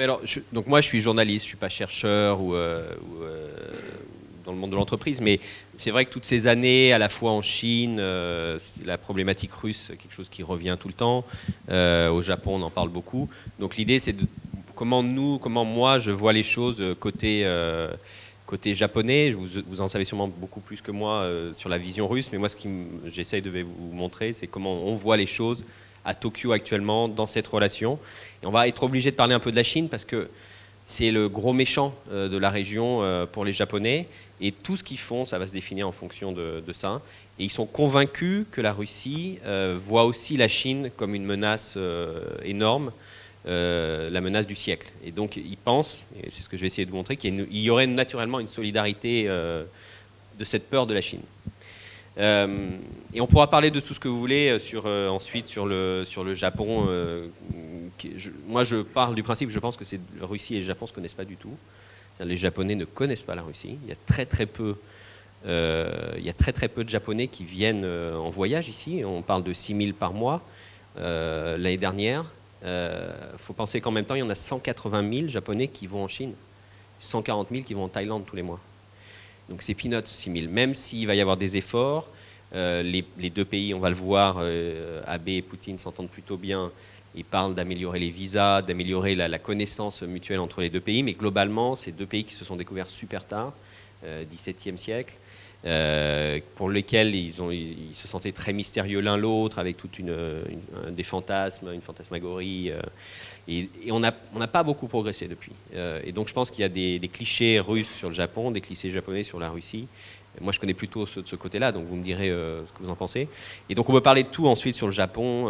Mais alors, donc moi, je suis journaliste, je suis pas chercheur dans le monde de l'entreprise, mais c'est vrai que toutes ces années, à la fois en Chine, la problématique russe, c'est quelque chose qui revient tout le temps. Au Japon, on en parle beaucoup. Donc l'idée, c'est comment moi, je vois les choses côté japonais. Vous en savez sûrement beaucoup plus que moi sur la vision russe, mais moi, ce que j'essaye de vous montrer, c'est comment on voit les choses à Tokyo actuellement dans cette relation. Et on va être obligé de parler un peu de la Chine parce que c'est le gros méchant de la région pour les Japonais. Et tout ce qu'ils font, ça va se définir en fonction de ça. Et ils sont convaincus que la Russie voit aussi la Chine comme une menace énorme, la menace du siècle. Et donc ils pensent, et c'est ce que je vais essayer de vous montrer, qu'il y aurait naturellement une solidarité de cette peur de la Chine. Et on pourra parler de tout ce que vous voulez ensuite sur le Japon. Moi, je parle du principe, je pense que la Russie et le Japon ne se connaissent pas du tout. Les Japonais ne connaissent pas la Russie. Il y a très très peu de Japonais qui viennent en voyage ici. On parle de 6 000 par mois l'année dernière. Faut penser qu'en même temps, il y en a 180 000 Japonais qui vont en Chine, 140 000 qui vont en Thaïlande tous les mois. Donc c'est peanuts 6 000. Même s'il va y avoir des efforts, les deux pays, on va le voir, Abe et Poutine s'entendent plutôt bien. Ils parlent d'améliorer les visas, d'améliorer la connaissance mutuelle entre les deux pays. Mais globalement, c'est deux pays qui se sont découverts super tard, XVIIe siècle, pour lesquels ils se sentaient très mystérieux l'un l'autre, avec des fantasmes, une fantasmagorie. Et on n'a pas beaucoup progressé depuis. Et donc je pense qu'il y a des clichés russes sur le Japon, des clichés japonais sur la Russie. Moi, je connais plutôt ceux de ce côté-là, donc vous me direz ce que vous en pensez. Et donc on peut parler de tout ensuite sur le Japon.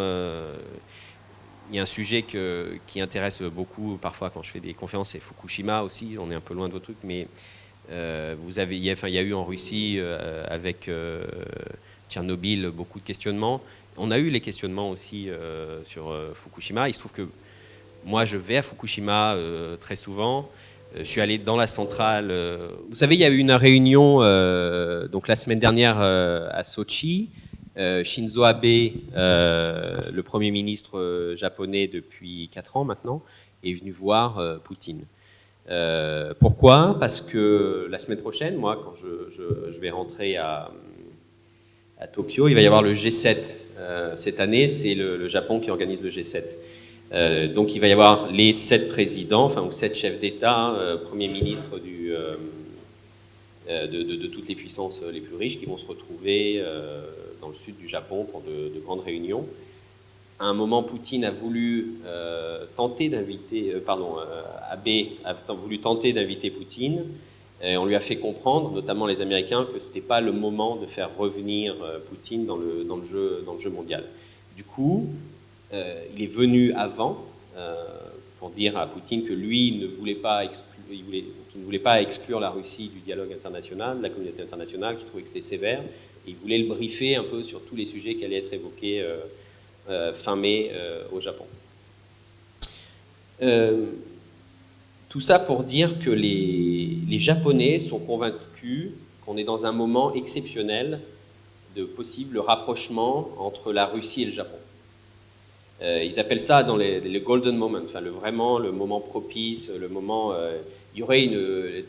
Il y a un sujet qui intéresse beaucoup parfois quand je fais des conférences, c'est Fukushima aussi. On est un peu loin de votre truc, mais il y a eu en Russie avec Tchernobyl beaucoup de questionnements. On a eu les questionnements aussi sur Fukushima. Il se trouve que moi, je vais à Fukushima très souvent. Je suis allé dans la centrale. Vous savez, il y a eu une réunion donc la semaine dernière à Sochi. Shinzo Abe, le Premier ministre japonais depuis 4 ans maintenant, est venu voir Poutine. Pourquoi? Parce que la semaine prochaine, moi, quand je vais rentrer à Tokyo, il va y avoir le G7. Cette année, c'est le Japon qui organise le G7. Donc il va y avoir les 7 présidents, ou 7 chefs d'État, premiers ministres de toutes les puissances les plus riches qui vont se retrouver dans le sud du Japon pour de grandes réunions. À un moment, Poutine a voulu tenter d'inviter, Abe a voulu tenter d'inviter Poutine. Et on lui a fait comprendre, notamment les Américains, que ce n'était pas le moment de faire revenir Poutine dans le jeu mondial. Du coup, il est venu avant pour dire à Poutine que lui ne voulait pas exclure la Russie du dialogue international, de la communauté internationale, qu'il trouvait que c'était sévère. Et il voulait le briefer un peu sur tous les sujets qui allaient être évoqués fin mai au Japon. Tout ça pour dire que les Japonais sont convaincus qu'on est dans un moment exceptionnel de possible rapprochement entre la Russie et le Japon. Ils appellent ça dans le golden moment, vraiment le moment propice, le moment... il y aurait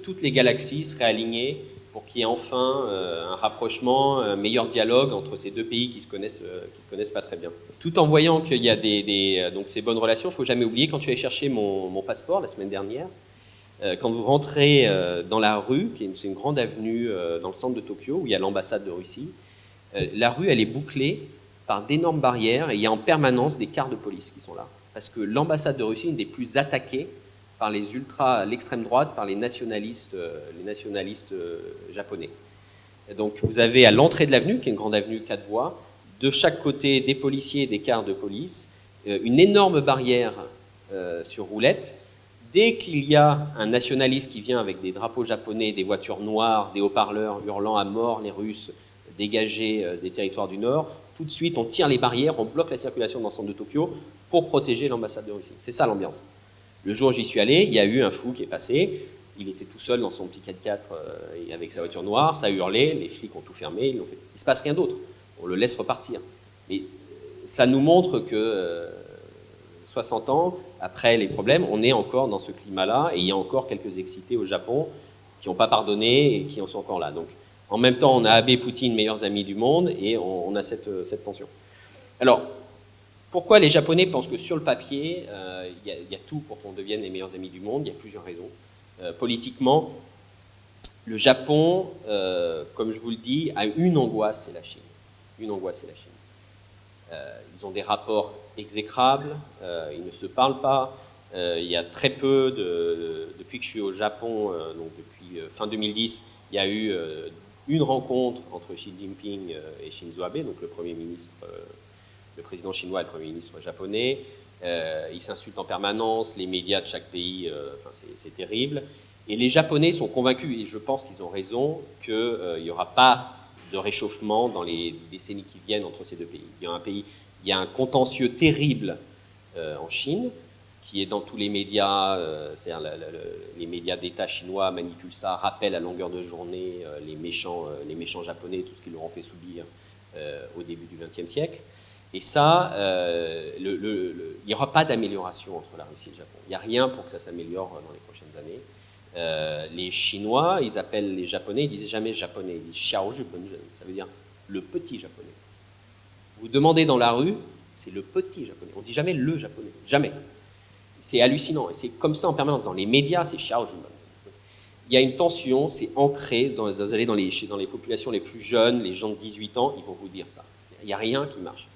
toutes les galaxies seraient alignées pour qu'il y ait enfin un rapprochement, un meilleur dialogue entre ces deux pays qui se connaissent pas très bien. Tout en voyant qu'il y a donc ces bonnes relations, il ne faut jamais oublier, quand je suis allé chercher mon passeport la semaine dernière, quand vous rentrez dans la rue, c'est une grande avenue dans le centre de Tokyo, où il y a l'ambassade de Russie, la rue, elle est bouclée par d'énormes barrières et il y a en permanence des cars de police qui sont là. Parce que l'ambassade de Russie est une des plus attaquées par l'extrême droite, par les nationalistes japonais. Et donc vous avez à l'entrée de l'avenue, qui est une grande avenue 4 voies, de chaque côté des policiers et des cars de police, une énorme barrière sur roulette. Dès qu'il y a un nationaliste qui vient avec des drapeaux japonais, des voitures noires, des haut-parleurs hurlant à mort les Russes, dégagés des territoires du Nord, tout de suite on tire les barrières, on bloque la circulation dans le centre de Tokyo pour protéger l'ambassade de Russie. C'est ça l'ambiance. Le jour où j'y suis allé, il y a eu un fou qui est passé, il était tout seul dans son petit 4x4 avec sa voiture noire, ça a hurlé, les flics ont tout fermé, il ne se passe rien d'autre, on le laisse repartir. Mais ça nous montre que 60 ans, après les problèmes, on est encore dans ce climat-là, et il y a encore quelques excités au Japon qui n'ont pas pardonné et qui en sont encore là. Donc, en même temps, on a Abe et Poutine, meilleurs amis du monde, et on a cette tension. Alors, pourquoi les Japonais pensent que sur le papier, il y a tout pour qu'on devienne les meilleurs amis du monde? Il y a plusieurs raisons. Politiquement, le Japon, comme je vous le dis, a une angoisse, c'est la Chine. Une angoisse, c'est la Chine. Ils ont des rapports exécrables, ils ne se parlent pas. Il y a très peu, depuis que je suis au Japon, donc depuis fin 2010, il y a eu une rencontre entre Xi Jinping et Shinzo Abe, donc le Premier ministre, le président chinois et le Premier ministre japonais. Ils s'insultent en permanence, les médias de chaque pays, c'est terrible. Et les Japonais sont convaincus, et je pense qu'ils ont raison, qu'il n'y aura pas de réchauffement dans les décennies qui viennent entre ces deux pays. Il y a un contentieux terrible en Chine, qui est dans tous les médias, c'est-à-dire les médias d'État chinois manipulent ça, rappellent à longueur de journée les méchants Japonais, tout ce qu'ils leur ont fait subir au début du XXe siècle. Et ça, il n'y aura pas d'amélioration entre la Russie et le Japon. Il n'y a rien pour que ça s'améliore dans les prochaines années. Les Chinois, ils appellent les Japonais, ils disent jamais japonais, ils disent Xiaozhibun, ça veut dire le petit japonais. Vous demandez dans la rue, c'est le petit japonais. On ne dit jamais le japonais, jamais. C'est hallucinant, et c'est comme ça en permanence. Dans les médias, c'est Xiaozhibun. Il y a une tension, c'est ancré, vous allez dans les populations les plus jeunes, les gens de 18 ans, ils vont vous dire ça. Il n'y a rien qui marche.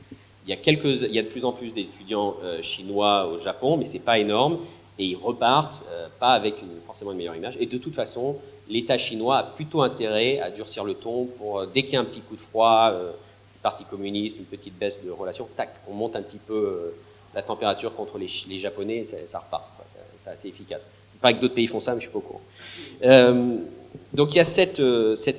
Il y a de plus en plus d'étudiants chinois au Japon, mais ce n'est pas énorme, et ils repartent pas avec forcément une meilleure image. Et de toute façon, l'État chinois a plutôt intérêt à durcir le ton pour, dès qu'il y a un petit coup de froid, du Parti communiste, une petite baisse de relations, tac, on monte un petit peu la température contre les Japonais, ça repart. C'est assez efficace. Il paraît que d'autres pays font ça, mais je ne suis pas au courant. Donc il y a cette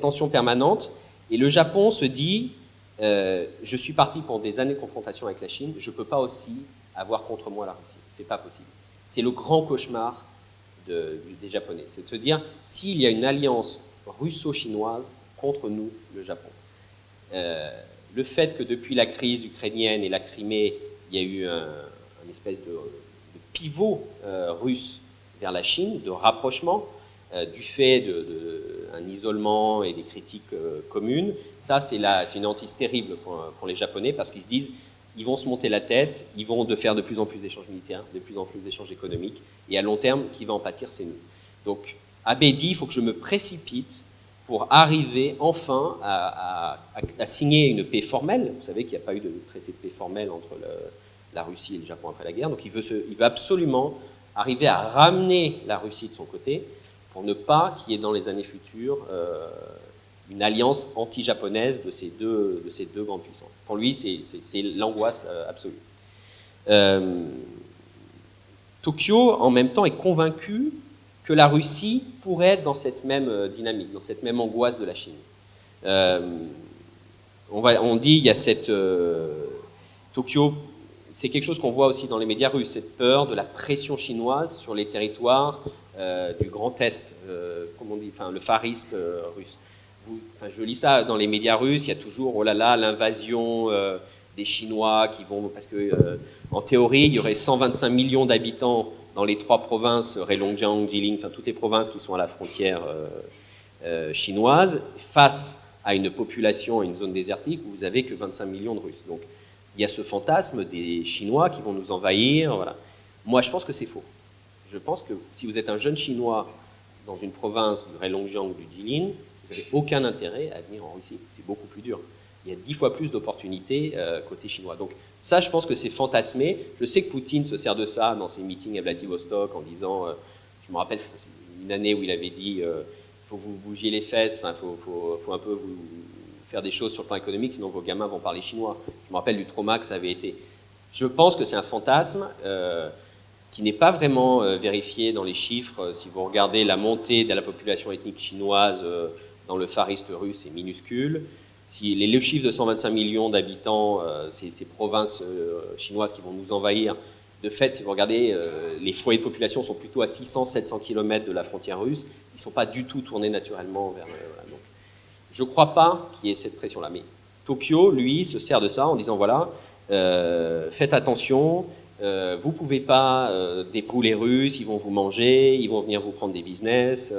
tension permanente, et le Japon se dit, je suis parti pour des années de confrontation avec la Chine, je ne peux pas aussi avoir contre moi la Russie. Ce n'est pas possible. C'est le grand cauchemar des Japonais. C'est de se dire, s'il y a une alliance russo-chinoise contre nous, le Japon, le fait que depuis la crise ukrainienne et la Crimée, il y a eu un espèce de pivot russe vers la Chine, de rapprochement, du fait d'un isolement et des critiques communes, ça c'est une hantise terrible pour les Japonais, parce qu'ils se disent, ils vont se monter la tête, ils vont faire de plus en plus d'échanges militaires, de plus en plus d'échanges économiques, et à long terme, qui va en pâtir, c'est nous. Donc Abe dit, il faut que je me précipite pour arriver enfin à signer une paix formelle. Vous savez qu'il n'y a pas eu de traité de paix formel entre la Russie et le Japon après la guerre, donc il veut absolument arriver à ramener la Russie de son côté pour ne pas qu'il y ait dans les années futures une alliance anti-japonaise de ces deux grandes puissances. Pour lui, c'est l'angoisse absolue. Tokyo, en même temps, est convaincu que la Russie pourrait être dans cette même dynamique, dans cette même angoisse de la Chine. On dit, il y a cette... Tokyo, c'est quelque chose qu'on voit aussi dans les médias russes, cette peur de la pression chinoise sur les territoires du Grand Est, comme on dit, enfin, le Far East russe. Je lis ça dans les médias russes, il y a toujours, oh là là, l'invasion des Chinois qui vont... Parce que, en théorie, il y aurait 125 millions d'habitants dans les 3 provinces, Heilongjiang, Jilin, enfin toutes les provinces qui sont à la frontière chinoise, face à une population, à une zone désertique où vous n'avez que 25 millions de Russes. Donc il y a ce fantasme des Chinois qui vont nous envahir. Voilà. Moi, je pense que c'est faux. Je pense que si vous êtes un jeune Chinois dans une province du Heilongjiang ou du Jilin, vous n'avez aucun intérêt à venir en Russie. C'est beaucoup plus dur. Il y a 10 fois plus d'opportunités côté chinois. Donc ça, je pense que c'est fantasmé. Je sais que Poutine se sert de ça dans ses meetings à Vladivostok en disant, je me rappelle une année où il avait dit, il faut que vous bougiez les fesses, il faut un peu vous faire des choses sur le plan économique, sinon vos gamins vont parler chinois. Je me rappelle du trauma que ça avait été. Je pense que c'est un fantasme qui n'est pas vraiment vérifié dans les chiffres. Si vous regardez la montée de la population ethnique chinoise dans le Far East russe, c'est minuscule. Si le chiffre de 125 millions d'habitants, ces provinces chinoises qui vont nous envahir, de fait, si vous regardez, les foyers de population sont plutôt à 600-700 km de la frontière russe. Ils ne sont pas du tout tournés naturellement vers... Voilà. Donc, je ne crois pas qu'il y ait cette pression-là. Mais Tokyo, lui, se sert de ça en disant, voilà, faites attention, vous ne pouvez pas dépouiller les Russes, ils vont vous manger, ils vont venir vous prendre des business.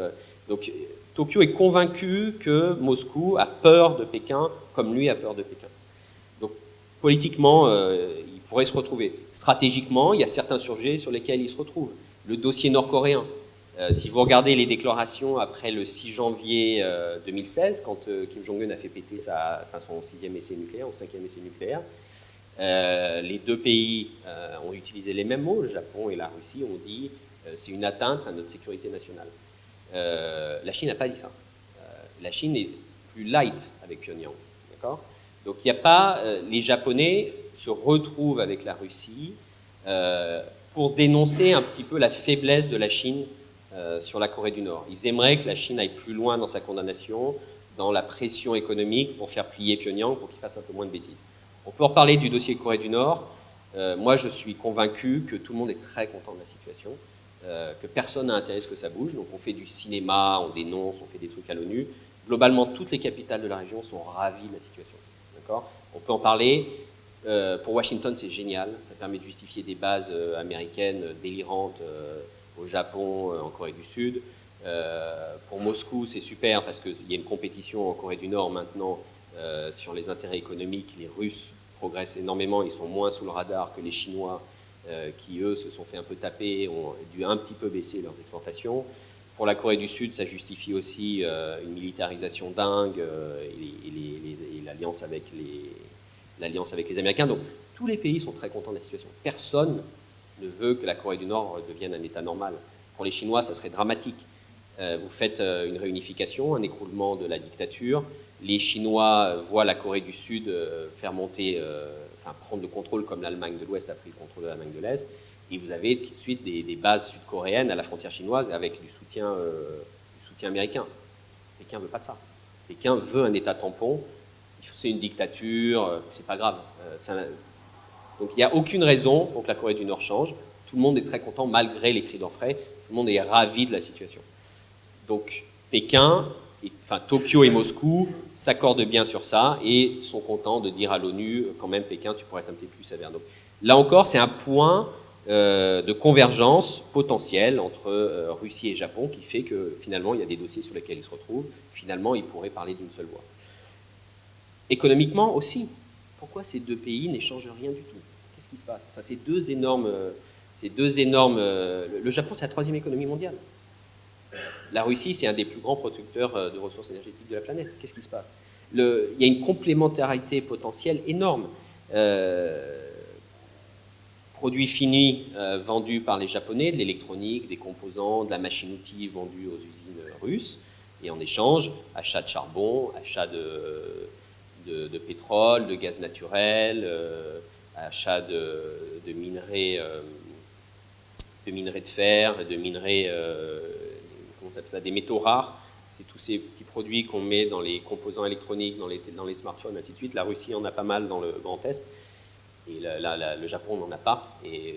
Donc Tokyo est convaincu que Moscou a peur de Pékin, comme lui a peur de Pékin. Donc politiquement, il pourrait se retrouver. Stratégiquement, il y a certains sujets sur lesquels il se retrouve. Le dossier nord-coréen. Si vous regardez les déclarations après le 6 janvier 2016, quand Kim Jong-un a fait péter son 6e essai nucléaire, ou 5e essai nucléaire, les deux pays ont utilisé les mêmes mots, le Japon et la Russie ont dit c'est une atteinte à notre sécurité nationale. La Chine n'a pas dit ça. La Chine est plus light avec Pyongyang. D'accord ? Donc il n'y a pas. Les Japonais se retrouvent avec la Russie pour dénoncer un petit peu la faiblesse de la Chine sur la Corée du Nord. Ils aimeraient que la Chine aille plus loin dans sa condamnation, dans la pression économique pour faire plier Pyongyang, pour qu'il fasse un peu moins de bêtises. On peut reparler du dossier Corée du Nord. Moi, je suis convaincu que tout le monde est très content de la situation, que personne n'a intérêt à ce que ça bouge. Donc on fait du cinéma, on dénonce, on fait des trucs à l'ONU. Globalement, toutes les capitales de la région sont ravies de la situation. D'accord ? On peut en parler. Pour Washington, c'est génial. Ça permet de justifier des bases américaines délirantes au Japon, en Corée du Sud. Pour Moscou, c'est super parce qu'il y a une compétition en Corée du Nord maintenant sur les intérêts économiques. Les Russes progressent énormément, ils sont moins sous le radar que les Chinois qui, eux, se sont fait un peu taper, ont dû un petit peu baisser leurs exportations. Pour la Corée du Sud, ça justifie aussi une militarisation dingue et l'alliance avec les Américains. Donc, tous les pays sont très contents de la situation. Personne ne veut que la Corée du Nord devienne un État normal. Pour les Chinois, ça serait dramatique. Vous faites une réunification, un écroulement de la dictature. Les Chinois voient la Corée du Sud faire monter, prendre le contrôle comme l'Allemagne de l'Ouest a pris le contrôle de l'Allemagne de l'Est. Et vous avez tout de suite des bases sud-coréennes à la frontière chinoise avec du soutien américain. Pékin ne veut pas de ça. Pékin veut un État tampon. C'est une dictature, c'est pas grave. Donc il n'y a aucune raison pour que la Corée du Nord change. Tout le monde est très content malgré les cris d'orfraie. Tout le monde est ravi de la situation. Donc Pékin, Tokyo et Moscou s'accordent bien sur ça et sont contents de dire à l'ONU, quand même Pékin, tu pourrais être un petit peu plus sévère. Donc, là encore, c'est un point de convergence potentielle entre Russie et Japon qui fait que finalement, il y a des dossiers sur lesquels ils se retrouvent. Finalement, ils pourraient parler d'une seule voix. Économiquement aussi, pourquoi ces deux pays n'échangent rien du tout? Qu'est-ce qui se passe? Ces deux énormes... le Japon, c'est la 3e économie mondiale. La Russie, c'est un des plus grands producteurs de ressources énergétiques de la planète. Qu'est-ce qui se passe? Il y a une complémentarité potentielle énorme. Produits finis vendus par les Japonais, de l'électronique, des composants, de la machine-outil vendue aux usines russes. Et en échange, achat de charbon, achat de pétrole, de gaz naturel, achat de minerais de fer, de minerais... comment ça s'appelle ça, des métaux rares, c'est tous ces petits produits qu'on met dans les composants électroniques, dans les smartphones, ainsi de suite. La Russie en a pas mal dans le Grand Est, et le Japon n'en a pas. Et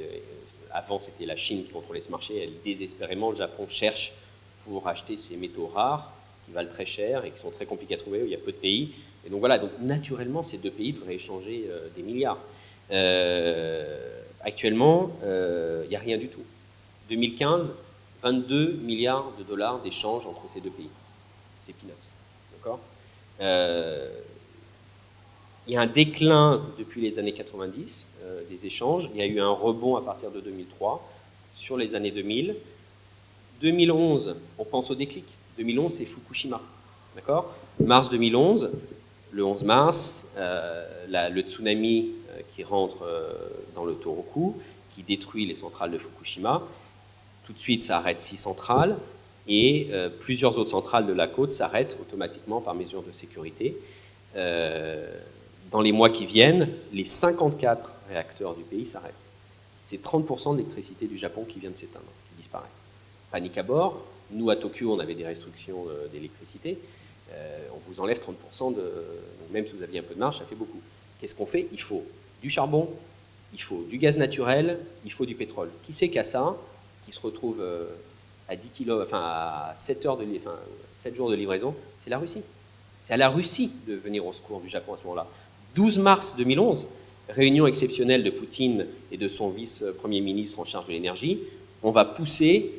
avant, c'était la Chine qui contrôlait ce marché. Elle, désespérément, le Japon cherche pour acheter ces métaux rares qui valent très cher et qui sont très compliqués à trouver, où il y a peu de pays. Et donc voilà, donc naturellement, ces deux pays devraient échanger des milliards. Actuellement, il n'y a rien du tout. 2015, 22 milliards de dollars d'échanges entre ces deux pays. C'est peanuts. D'accord ? Il y a un déclin depuis les années 90 des échanges. Il y a eu un rebond à partir de 2003 sur les années 2000. 2011, on pense au déclic. 2011, c'est Fukushima. D'accord ? Mars 2011, le 11 mars, le tsunami qui rentre dans le Tohoku, qui détruit les centrales de Fukushima. Tout de suite, ça arrête 6 centrales et plusieurs autres centrales de la côte s'arrêtent automatiquement par mesure de sécurité. Dans les mois qui viennent, les 54 réacteurs du pays s'arrêtent. C'est 30% de l'électricité du Japon qui vient de s'éteindre, qui disparaît. Panique à bord. Nous, à Tokyo, on avait des restrictions d'électricité. On vous enlève 30% donc même si vous aviez un peu de marge, ça fait beaucoup. Qu'est-ce qu'on fait? Il faut du charbon, il faut du gaz naturel, il faut du pétrole. Qui c'est qu'à ça, qui se retrouve à 10 km, à 7 jours de livraison? C'est la Russie. C'est à la Russie de venir au secours du Japon à ce moment-là. 12 mars 2011, réunion exceptionnelle de Poutine et de son vice-premier ministre en charge de l'énergie, on va pousser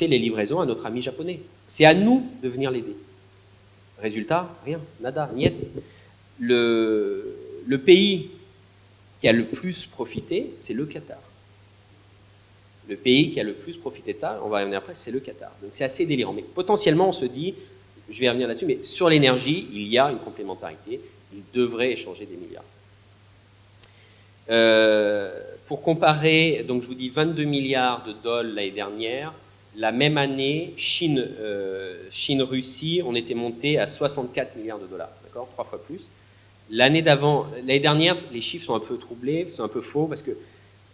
les livraisons à notre ami japonais. C'est à nous de venir l'aider. Résultat, rien, nada, niet. Le pays qui a le plus profité, c'est le Qatar. Le pays qui a le plus profité de ça, on va y revenir après, c'est le Qatar. Donc c'est assez délirant. Mais potentiellement, on se dit, je vais revenir là-dessus, mais sur l'énergie, il y a une complémentarité. Il devrait échanger des milliards. Pour comparer, donc je vous dis 22 milliards de dollars l'année dernière. La même année, Chine-Russie, on était monté à 64 milliards de dollars, d'accord, 3 fois plus. L'année dernière, les chiffres sont un peu troublés, sont un peu faux, parce que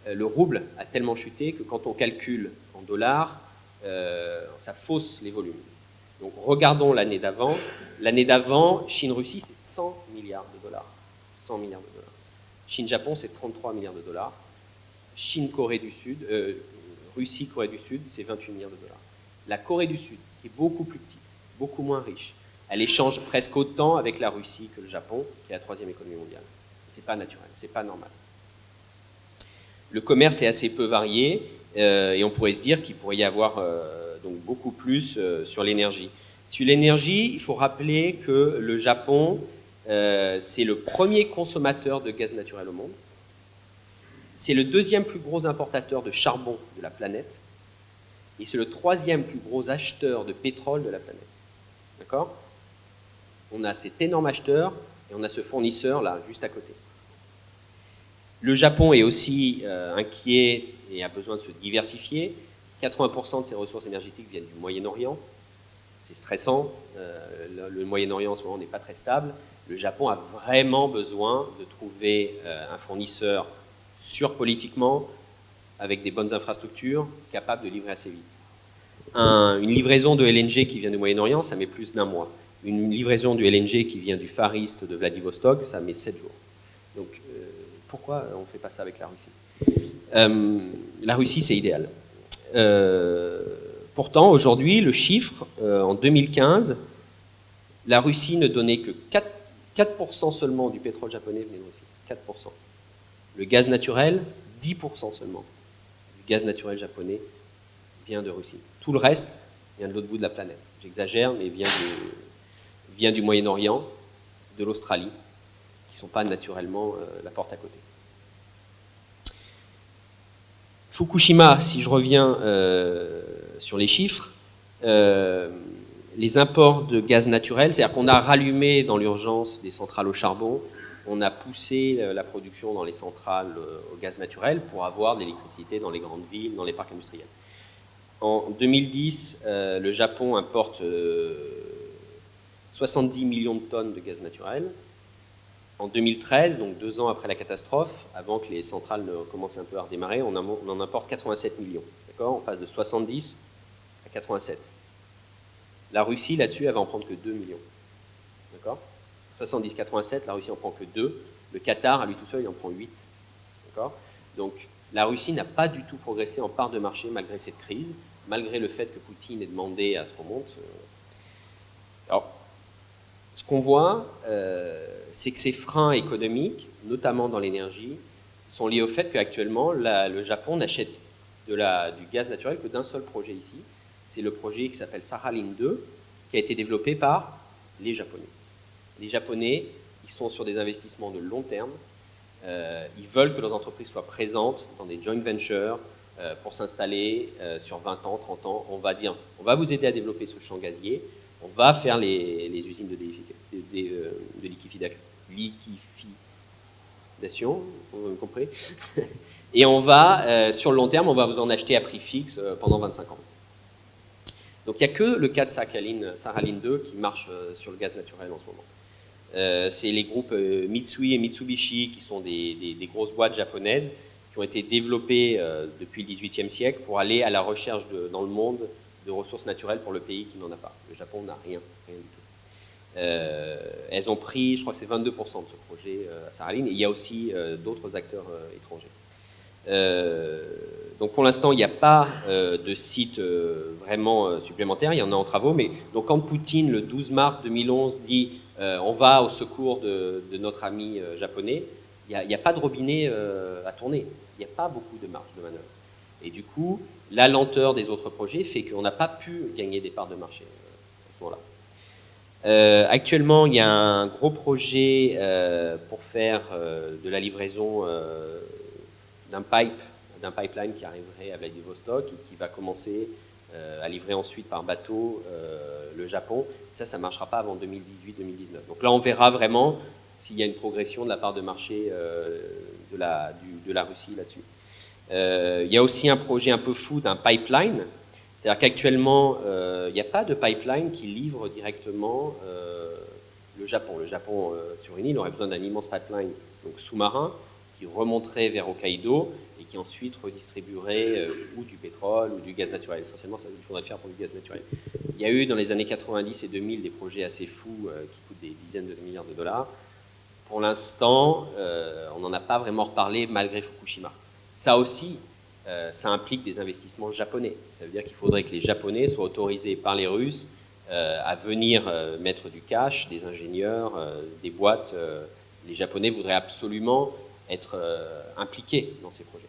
le rouble a tellement chuté que quand on calcule en dollars, ça fausse les volumes. Donc regardons l'année d'avant. L'année d'avant, Chine-Russie, c'est 100 milliards de dollars. 100 milliards de dollars. Chine-Japon, c'est 33 milliards de dollars. Chine-Corée du Sud, Russie-Corée du Sud, c'est 28 milliards de dollars. La Corée du Sud, qui est beaucoup plus petite, beaucoup moins riche, elle échange presque autant avec la Russie que le Japon, qui est la troisième économie mondiale. C'est pas naturel, c'est pas normal. Le commerce est assez peu varié et on pourrait se dire qu'il pourrait y avoir donc beaucoup plus sur l'énergie. Sur l'énergie, il faut rappeler que le Japon, c'est le premier consommateur de gaz naturel au monde. C'est le deuxième plus gros importateur de charbon de la planète. Et c'est le troisième plus gros acheteur de pétrole de la planète. D'accord ? On a cet énorme acheteur et on a ce fournisseur là, juste à côté. Le Japon est aussi inquiet et a besoin de se diversifier. 80% de ses ressources énergétiques viennent du Moyen-Orient. C'est stressant. Le Moyen-Orient en ce moment n'est pas très stable. Le Japon a vraiment besoin de trouver un fournisseur sûr politiquement, avec des bonnes infrastructures, capable de livrer assez vite. Une livraison de LNG qui vient du Moyen-Orient, ça met plus d'1 mois. Une livraison du LNG qui vient du Far East de Vladivostok, ça met 7 jours. Donc, pourquoi on ne fait pas ça avec la Russie ? La Russie, c'est idéal. Pourtant, aujourd'hui, le chiffre, en 2015, la Russie ne donnait que 4% seulement du pétrole japonais venait de Russie. 4%. Le gaz naturel, 10% seulement du gaz naturel japonais vient de Russie. Tout le reste vient de l'autre bout de la planète. J'exagère, mais vient du Moyen-Orient, de l'Australie, qui ne sont pas naturellement la porte à côté. Fukushima, si je reviens sur les chiffres, les imports de gaz naturel, c'est-à-dire qu'on a rallumé dans l'urgence des centrales au charbon, on a poussé la production dans les centrales au gaz naturel pour avoir de l'électricité dans les grandes villes, dans les parcs industriels. En 2010, le Japon importe 70 millions de tonnes de gaz naturel. En 2013, donc 2 ans après la catastrophe, avant que les centrales ne commencent un peu à redémarrer, on en importe 87 millions. D'accord ? On passe de 70 à 87. La Russie, là-dessus, elle va en prendre que 2 millions. D'accord ? 70, 87, la Russie en prend que 2. Le Qatar, à lui tout seul, il en prend 8. D'accord ? Donc, la Russie n'a pas du tout progressé en part de marché malgré cette crise, malgré le fait que Poutine ait demandé à ce qu'on monte. Alors, ce qu'on voit, c'est que ces freins économiques, notamment dans l'énergie, sont liés au fait qu'actuellement, le Japon n'achète du gaz naturel que d'un seul projet ici. C'est le projet qui s'appelle Sakhalin 2, qui a été développé par les Japonais. Les Japonais, ils sont sur des investissements de long terme. Ils veulent que leurs entreprises soient présentes dans des joint ventures pour s'installer sur 20 ans, 30 ans. On va dire, on va vous aider à développer ce champ gazier, on va faire les usines de liquéfaction, vous comprenez. Et on va, sur le long terme, on va vous en acheter à prix fixe pendant 25 ans. Donc il n'y a que le cas de Sakhalin 2 qui marche sur le gaz naturel en ce moment. C'est les groupes Mitsui et Mitsubishi, qui sont des grosses boîtes japonaises, qui ont été développées depuis le XVIIIe siècle pour aller à la recherche dans le monde de ressources naturelles pour le pays qui n'en a pas. Le Japon n'a rien du tout. Elles ont pris, je crois que c'est 22% de ce projet à Sakhalin, et il y a aussi d'autres acteurs étrangers. Donc pour l'instant, il n'y a pas de site vraiment supplémentaire, il y en a en travaux, mais donc quand Poutine, le 12 mars 2011, dit on va au secours de notre ami japonais, Il n'y a pas de robinet à tourner. Il n'y a pas beaucoup de marge de manœuvre. Et du coup, la lenteur des autres projets fait qu'on n'a pas pu gagner des parts de marché à ce moment-là. Actuellement, il y a un gros projet pour faire de la livraison d'un pipeline qui arriverait à Vladivostok et qui va commencer à livrer ensuite par bateau le Japon. Ça ne marchera pas avant 2018-2019. Donc là, on verra vraiment s'il y a une progression de la part de marché de la Russie là-dessus. Il y a aussi un projet un peu fou d'un pipeline. C'est-à-dire qu'actuellement, il n'y a pas de pipeline qui livre directement le Japon. Le Japon, sur une île, aurait besoin d'un immense pipeline donc sous-marin qui remonterait vers Hokkaido et qui ensuite redistribuerait ou du pétrole ou du gaz naturel. Essentiellement, ça, il faudrait le faire pour du gaz naturel. Il y a eu dans les années 90 et 2000 des projets assez fous qui coûtent des dizaines de milliards de dollars. Pour l'instant, on n'en a pas vraiment reparlé malgré Fukushima. Ça aussi, ça implique des investissements japonais. Ça veut dire qu'il faudrait que les Japonais soient autorisés par les Russes à venir mettre du cash, des ingénieurs, des boîtes. Les Japonais voudraient absolument être impliqués dans ces projets.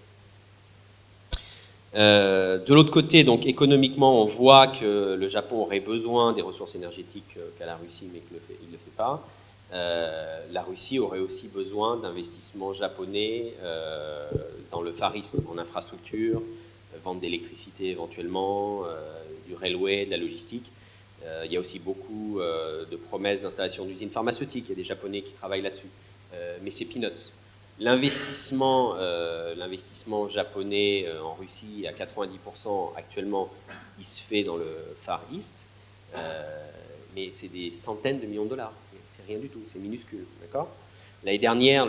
De l'autre côté, donc économiquement, on voit que le Japon aurait besoin des ressources énergétiques qu'a la Russie, mais qu'il ne le fait pas. La Russie aurait aussi besoin d'investissements japonais dans le Far East, en infrastructure, vente d'électricité éventuellement, du railway, de la logistique. Il y a aussi beaucoup de promesses d'installation d'usines pharmaceutiques. Il y a des Japonais qui travaillent là-dessus. Mais c'est peanuts. L'investissement japonais en Russie, à 90% actuellement, il se fait dans le Far East, mais c'est des centaines de millions de dollars. C'est rien du tout, c'est minuscule, d'accord ? L'année dernière,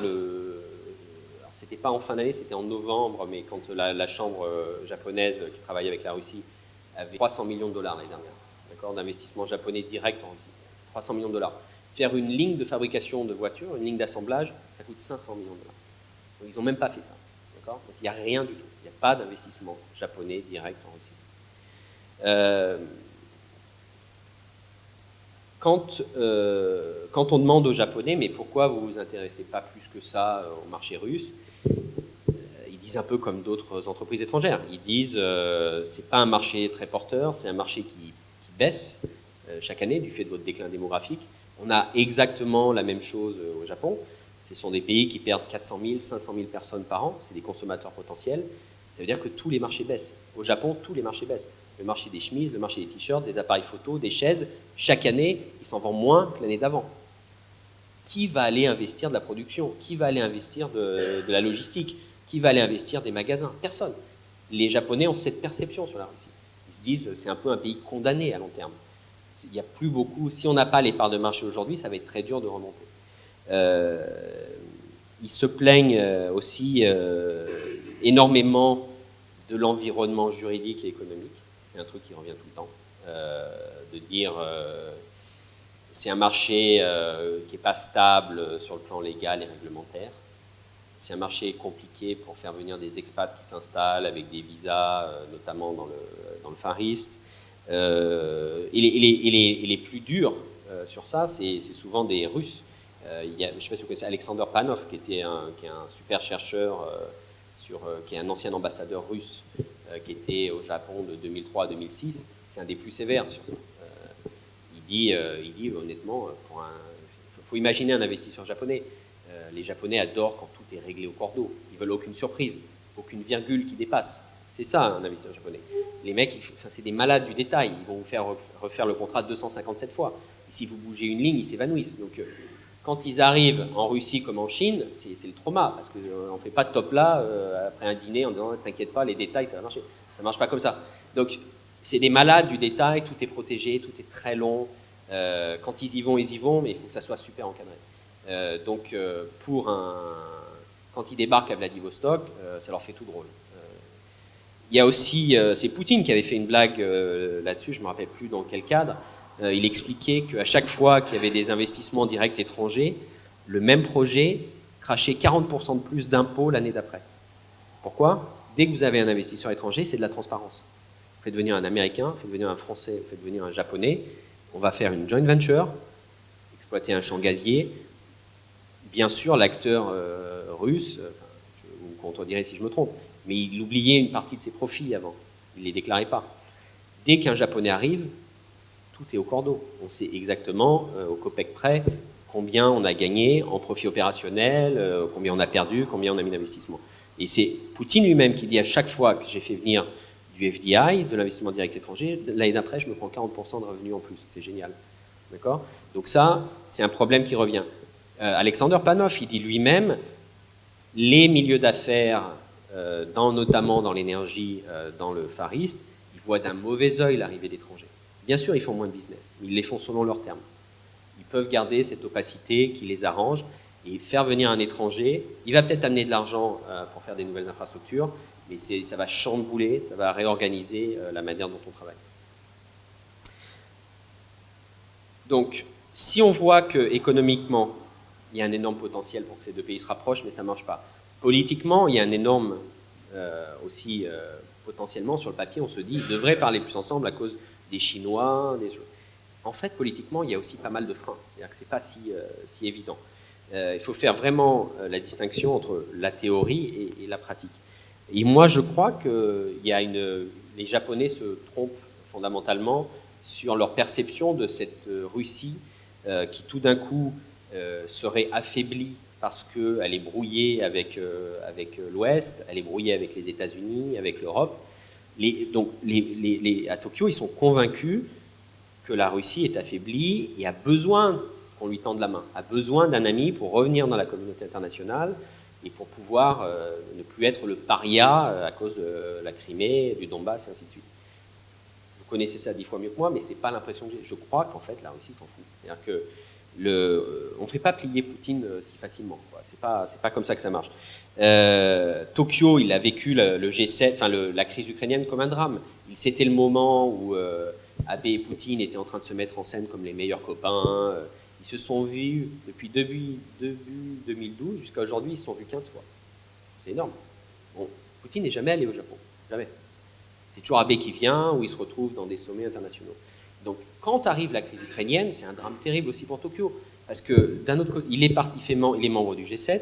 c'était pas en fin d'année, c'était en novembre, mais quand la chambre japonaise qui travaille avec la Russie avait 300 millions de dollars l'année dernière, d'accord, d'investissement japonais direct en Russie. 300 millions de dollars. Faire une ligne de fabrication de voitures, une ligne d'assemblage, ça coûte 500 millions de dollars. Donc, ils n'ont même pas fait ça. Donc il n'y a rien du tout. Il n'y a pas d'investissement japonais direct en Russie. Quand on demande aux Japonais, mais pourquoi vous ne vous intéressez pas plus que ça au marché russe, ils disent un peu comme d'autres entreprises étrangères. Ils disent c'est pas un marché très porteur, c'est un marché qui baisse chaque année du fait de votre déclin démographique. On a exactement la même chose au Japon. Ce sont des pays qui perdent 400 000, 500 000 personnes par an. C'est des consommateurs potentiels. Ça veut dire que tous les marchés baissent. Au Japon, tous les marchés baissent. Le marché des chemises, le marché des t-shirts, des appareils photo, des chaises. Chaque année, il s'en vend moins que l'année d'avant. Qui va aller investir de la production? Qui va aller investir de la logistique? Qui va aller investir des magasins? Personne. Les Japonais ont cette perception sur la Russie. Ils se disent c'est un peu un pays condamné à long terme. Il n'y a plus beaucoup. Si on n'a pas les parts de marché aujourd'hui, ça va être très dur de remonter. Ils se plaignent aussi énormément de l'environnement juridique et économique. C'est un truc qui revient tout le temps. De dire c'est un marché qui n'est pas stable sur le plan légal et réglementaire. C'est un marché compliqué pour faire venir des expats qui s'installent avec des visas, notamment dans le Far East. Et les plus durs sur ça, c'est souvent des Russes. Je ne sais pas si vous connaissez Alexander Panov, qui est un super chercheur, qui est un ancien ambassadeur russe, qui était au Japon de 2003 à 2006. C'est un des plus sévères sur ça. Il dit honnêtement, il faut imaginer un investisseur japonais. Les Japonais adorent quand tout est réglé au cordeau. Ils veulent aucune surprise, aucune virgule qui dépasse. C'est ça un investisseur japonais. Les mecs, c'est des malades du détail. Ils vont vous faire refaire le contrat 257 fois. Et si vous bougez une ligne, ils s'évanouissent. Donc, quand ils arrivent en Russie comme en Chine, c'est le trauma, parce qu'on ne fait pas de top là après un dîner en disant t'inquiète pas, les détails, ça va marcher. Ça ne marche pas comme ça. Donc, c'est des malades du détail, tout est protégé, tout est très long. Quand ils y vont, mais il faut que ça soit super encadré. Quand ils débarquent à Vladivostok, ça leur fait tout drôle. Il y a aussi, c'est Poutine qui avait fait une blague là-dessus, je ne me rappelle plus dans quel cadre. Il expliquait qu'à chaque fois qu'il y avait des investissements directs étrangers, le même projet crachait 40% de plus d'impôts l'année d'après. Pourquoi? Dès que vous avez un investisseur étranger, c'est de la transparence. Vous faites venir un Américain, vous faites venir un Français, vous faites venir un Japonais, on va faire une joint venture, exploiter un champ gazier. bien sûr, l'acteur russe, vous me contredirez si je me trompe, mais il oubliait une partie de ses profits avant. Il ne les déclarait pas. Dès qu'un Japonais arrive, tout est au cordeau. On sait exactement, au copec près, combien on a gagné en profit opérationnel, combien on a perdu, combien on a mis d'investissement. Et c'est Poutine lui-même qui dit à chaque fois que j'ai fait venir du FDI, de l'investissement direct étranger, l'année d'après, je me prends 40% de revenus en plus. C'est génial. D'accord ? Donc ça, c'est un problème qui revient. Alexander Panov, il dit lui-même, les milieux d'affaires, notamment dans l'énergie, dans le Far East, ils voient d'un mauvais œil l'arrivée d'étrangers. Bien sûr, ils font moins de business, mais ils les font selon leurs termes. Ils peuvent garder cette opacité qui les arrange et faire venir un étranger. Il va peut-être amener de l'argent pour faire des nouvelles infrastructures, mais ça va chambouler, ça va réorganiser la manière dont on travaille. Donc, si on voit qu'économiquement, il y a un énorme potentiel pour que ces deux pays se rapprochent, mais ça ne marche pas. Politiquement, il y a un énorme, aussi potentiellement, sur le papier, on se dit, ils devraient parler plus ensemble à cause des Chinois, des choses. En fait, politiquement, il y a aussi pas mal de freins. C'est-à-dire que ce n'est pas si évident. Il faut faire vraiment la distinction entre la théorie et la pratique. Et moi, je crois que les Japonais se trompent fondamentalement sur leur perception de cette Russie qui, tout d'un coup, serait affaiblie parce qu'elle est brouillée avec l'Ouest, elle est brouillée avec les États-Unis, avec l'Europe. Donc, à Tokyo, ils sont convaincus que la Russie est affaiblie et a besoin qu'on lui tende la main, a besoin d'un ami pour revenir dans la communauté internationale et pour pouvoir ne plus être le paria à cause de la Crimée, du Donbass et ainsi de suite. Vous connaissez ça 10 fois mieux que moi, mais ce n'est pas l'impression que j'ai. Je crois qu'en fait, la Russie s'en fout. C'est-à-dire que on ne fait pas plier Poutine si facilement. C'est pas comme ça que ça marche. Tokyo, il a vécu le G7, enfin la crise ukrainienne comme un drame. C'était le moment où Abe et Poutine étaient en train de se mettre en scène comme les meilleurs copains. Ils se sont vus depuis début 2012 jusqu'à aujourd'hui, ils se sont vus 15 fois. C'est énorme. Bon, Poutine n'est jamais allé au Japon. Jamais. C'est toujours Abe qui vient, ou il se retrouve dans des sommets internationaux. Donc, quand arrive la crise ukrainienne, c'est un drame terrible aussi pour Tokyo. Parce que, d'un autre côté, il est membre du G7,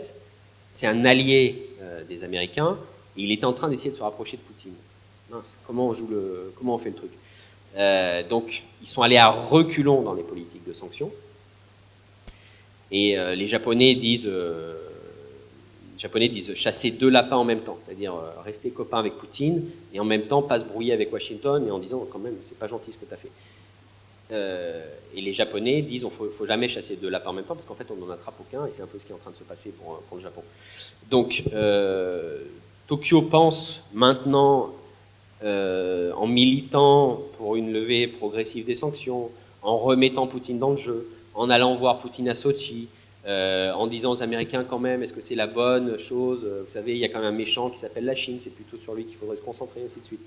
c'est un allié des Américains, et il était en train d'essayer de se rapprocher de Poutine. Mince, comment on fait le truc ? Donc, ils sont allés à reculons dans les politiques de sanctions. Et les Japonais disent chasser deux lapins en même temps, c'est-à-dire rester copain avec Poutine et en même temps pas se brouiller avec Washington et en disant quand même c'est pas gentil ce que tu as fait. Et les Japonais disent faut jamais chasser deux lapins en même temps parce qu'en fait on n'en attrape aucun et c'est un peu ce qui est en train de se passer pour le Japon. Donc Tokyo pense maintenant en militant pour une levée progressive des sanctions, en remettant Poutine dans le jeu, en allant voir Poutine à Sochi, en disant aux Américains quand même, est-ce que c'est la bonne chose ? Vous savez, il y a quand même un méchant qui s'appelle la Chine, c'est plutôt sur lui qu'il faudrait se concentrer, ainsi de suite.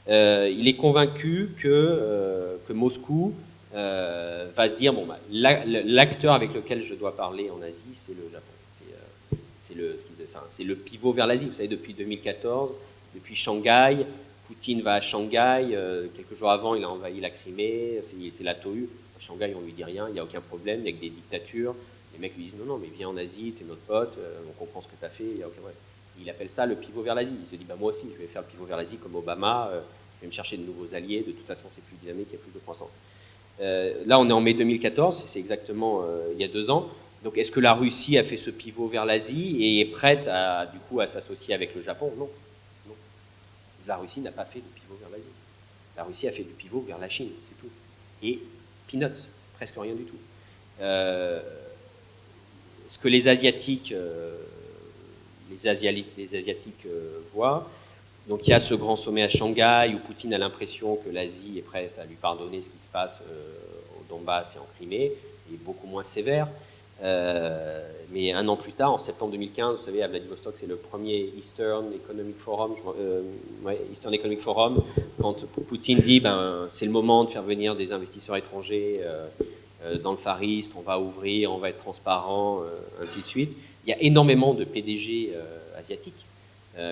Il est convaincu que Moscou va se dire, bon, bah, l'acteur avec lequel je dois parler en Asie, c'est le Japon. C'est le pivot vers l'Asie. Vous savez, depuis 2014, depuis Shanghai, Poutine va à Shanghai, quelques jours avant, il a envahi la Crimée, c'est la Tohu. À Shanghai, on ne lui dit rien, il n'y a aucun problème, il n'y a que des dictatures. Les mecs lui disent non, mais viens en Asie, t'es notre pote, on comprend ce que tu as fait, il n'y a aucun problème. Il appelle ça le pivot vers l'Asie. Il se dit, bah, moi aussi, je vais faire le pivot vers l'Asie comme Obama, je vais me chercher de nouveaux alliés, de toute façon, c'est plus dynamique, il y a plus de croissance. Là, on est en mai 2014, c'est exactement il y a 2 ans. Donc, est-ce que la Russie a fait ce pivot vers l'Asie et est prête à s'associer avec le Japon ? Non. La Russie n'a pas fait de pivot vers l'Asie. La Russie a fait du pivot vers la Chine, c'est tout. Et peanuts, presque rien du tout. Ce que les Asiatiques voient, donc il y a ce grand sommet à Shanghai où Poutine a l'impression que l'Asie est prête à lui pardonner ce qui se passe au Donbass et en Crimée, et beaucoup moins sévère. Mais un an plus tard, en septembre 2015, vous savez, à Vladivostok, c'est le premier Eastern Economic Forum, quand Poutine dit c'est le moment de faire venir des investisseurs étrangers dans le Far East, on va ouvrir, on va être transparent, ainsi de suite. Il y a énormément de PDG asiatiques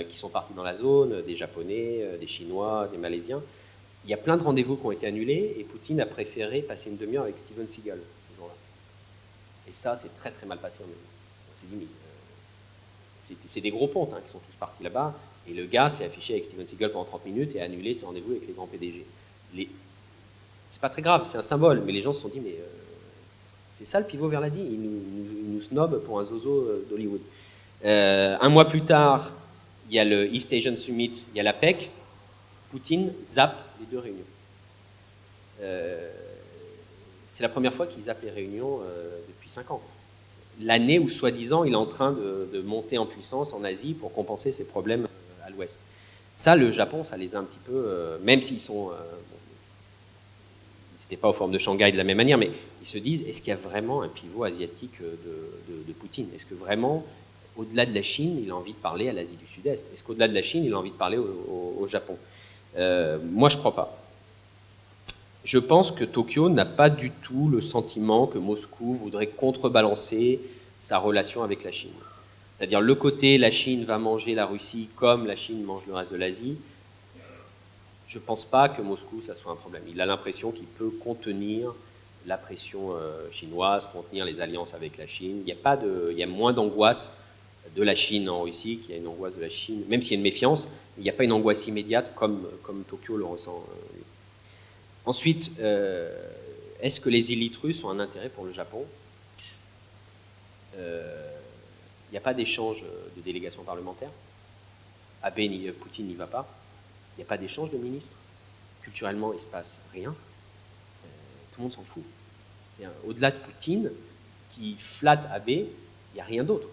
qui sont partis dans la zone, des Japonais, des Chinois, des Malaisiens. Il y a plein de rendez-vous qui ont été annulés et Poutine a préféré passer une demi-heure avec Steven Seagal ce jour-là. Et ça, c'est très très mal passé en Asie. s'est dit, mais c'est des gros pontes qui sont tous partis là-bas. Et le gars s'est affiché avec Steven Seagal pendant 30 minutes et a annulé ses rendez-vous avec les grands PDG. C'est pas très grave, c'est un symbole, mais les gens se sont dit, mais c'est ça le pivot vers l'Asie, ils nous snobent pour un zozo d'Hollywood. Un mois plus tard, il y a le East Asian Summit, il y a la PEC, Poutine zappe les deux réunions. C'est la première fois qu'ils zappent les réunions depuis 5 ans. L'année où, soi-disant, il est en train de monter en puissance en Asie pour compenser ses problèmes à l'Ouest. Ça, le Japon, ça les a un petit peu, même s'ils sont... ils n'étaient pas aux formes de Shanghai de la même manière, mais ils se disent, est-ce qu'il y a vraiment un pivot asiatique de Poutine? Est-ce que vraiment, au-delà de la Chine, il a envie de parler à l'Asie du Sud-Est? Est-ce qu'au-delà de la Chine, il a envie de parler au Japon? Moi, je ne crois pas. Je pense que Tokyo n'a pas du tout le sentiment que Moscou voudrait contrebalancer sa relation avec la Chine. C'est-à-dire le côté la Chine va manger la Russie comme la Chine mange le reste de l'Asie. Je ne pense pas que Moscou, ça soit un problème. Il a l'impression qu'il peut contenir la pression chinoise, contenir les alliances avec la Chine. Il y a moins d'angoisse de la Chine en Russie qu'il y a une angoisse de la Chine, même s'il y a une méfiance, il n'y a pas une angoisse immédiate comme Tokyo le ressent. Ensuite, est-ce que les élites russes ont un intérêt pour le Japon? Il n'y a pas d'échange de délégations parlementaires. Abe, Poutine n'y va pas. Il n'y a pas d'échange de ministres. Culturellement, il ne se passe rien. Tout le monde s'en fout. Au-delà de Poutine, qui flatte Abe, il n'y a rien d'autre.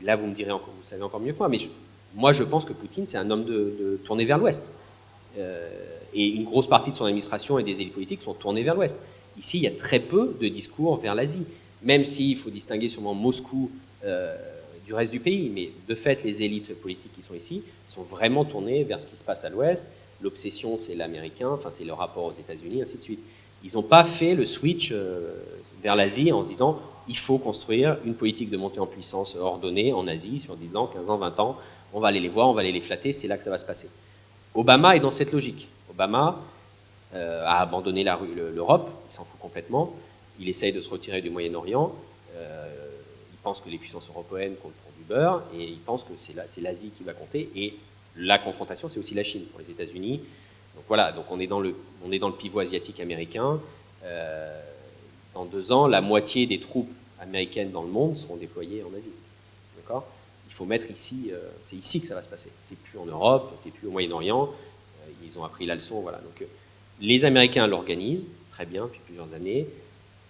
Là, vous me direz encore, vous savez encore mieux que moi, mais moi, je pense que Poutine, c'est un homme de tourné vers l'Ouest. Et une grosse partie de son administration et des élites politiques sont tournées vers l'Ouest. Ici, il y a très peu de discours vers l'Asie, même s'il faut distinguer sûrement Moscou du reste du pays. Mais de fait, les élites politiques qui sont ici sont vraiment tournées vers ce qui se passe à l'Ouest. L'obsession, c'est l'américain, enfin, c'est le rapport aux États-Unis, ainsi de suite. Ils n'ont pas fait le switch vers l'Asie en se disant il faut construire une politique de montée en puissance ordonnée en Asie sur 10 ans, 15 ans, 20 ans. On va aller les voir, on va aller les flatter, c'est là que ça va se passer. Obama est dans cette logique. Obama a abandonné l'Europe, il s'en fout complètement. Il essaye de se retirer du Moyen-Orient. Il pense que les puissances européennes comptent pour du beurre et il pense que c'est l'Asie qui va compter. Et la confrontation, c'est aussi la Chine pour les États-Unis. Donc voilà, donc on est dans le pivot asiatique américain. Dans 2 ans, la moitié des troupes américaines dans le monde seront déployées en Asie. D'accord ? Il faut mettre ici, c'est ici que ça va se passer. C'est plus en Europe, c'est plus au Moyen-Orient. Ils ont appris la leçon, voilà. Donc les Américains l'organisent très bien depuis plusieurs années.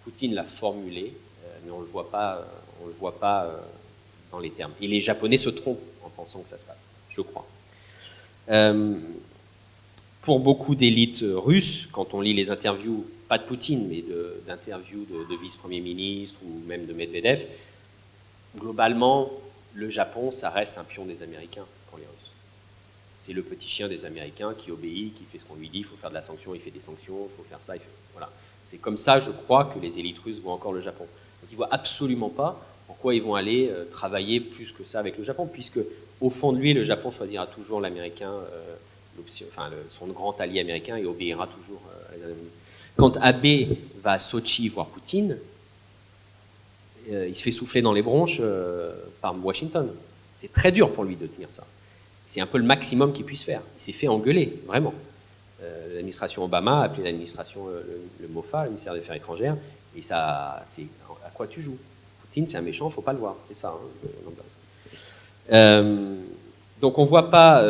Poutine l'a formulé, mais on le voit pas dans les termes. Et les Japonais se trompent en pensant que ça se passe, je crois. Pour beaucoup d'élites russes, quand on lit les interviews, pas de Poutine, mais d'interviews de vice-premiers ministres ou même de Medvedev, globalement, le Japon, ça reste un pion des Américains pour les Russes. C'est le petit chien des Américains qui obéit, qui fait ce qu'on lui dit, il faut faire de la sanction, il fait des sanctions, il faut faire ça, voilà. C'est comme ça, je crois, que les élites russes voient encore le Japon. Donc ils ne voient absolument pas pourquoi ils vont aller travailler plus que ça avec le Japon, puisque au fond de lui, le Japon choisira toujours l'Américain, son grand allié américain, et obéira toujours à les États-Unis. Quand Abe va à Sochi voir Poutine, il se fait souffler dans les bronches par Washington. C'est très dur pour lui de tenir ça. C'est un peu le maximum qu'il puisse faire. Il s'est fait engueuler, vraiment. L'administration Obama a appelé l'administration le MOFA, le ministère des Affaires étrangères, et ça, c'est à quoi tu joues? Poutine, c'est un méchant, il ne faut pas le voir. C'est ça. Donc on ne voit pas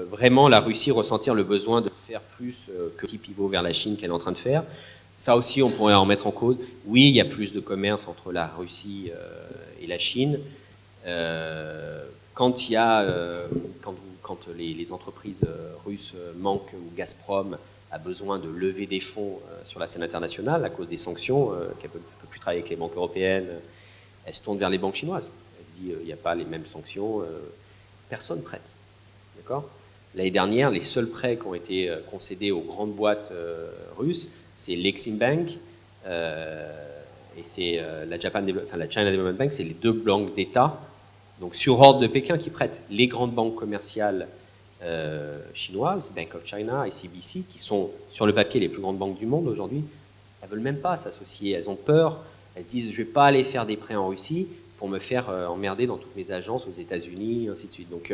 vraiment la Russie ressentir le besoin de faire plus que le petit pivot vers la Chine qu'elle est en train de faire. Ça aussi, on pourrait en mettre en cause. Oui, il y a plus de commerce entre la Russie et la Chine. Quand les entreprises russes manquent, ou Gazprom a besoin de lever des fonds sur la scène internationale à cause des sanctions, qu'elle ne peut plus travailler avec les banques européennes, elle se tourne vers les banques chinoises. Elle se dit, il n'y a pas les mêmes sanctions, personne prête. D'accord ? L'année dernière, les seuls prêts qui ont été concédés aux grandes boîtes russes, c'est l'Exim Bank et c'est la China Development Bank, c'est les 2 banques d'État, donc sur ordre de Pékin, qui prêtent. Les grandes banques commerciales chinoises, Bank of China, ICBC, qui sont sur le papier les plus grandes banques du monde aujourd'hui, elles ne veulent même pas s'associer. Elles ont peur Elles se disent, je ne vais pas aller faire des prêts en Russie pour me faire emmerder dans toutes mes agences aux États-Unis, ainsi de suite. Donc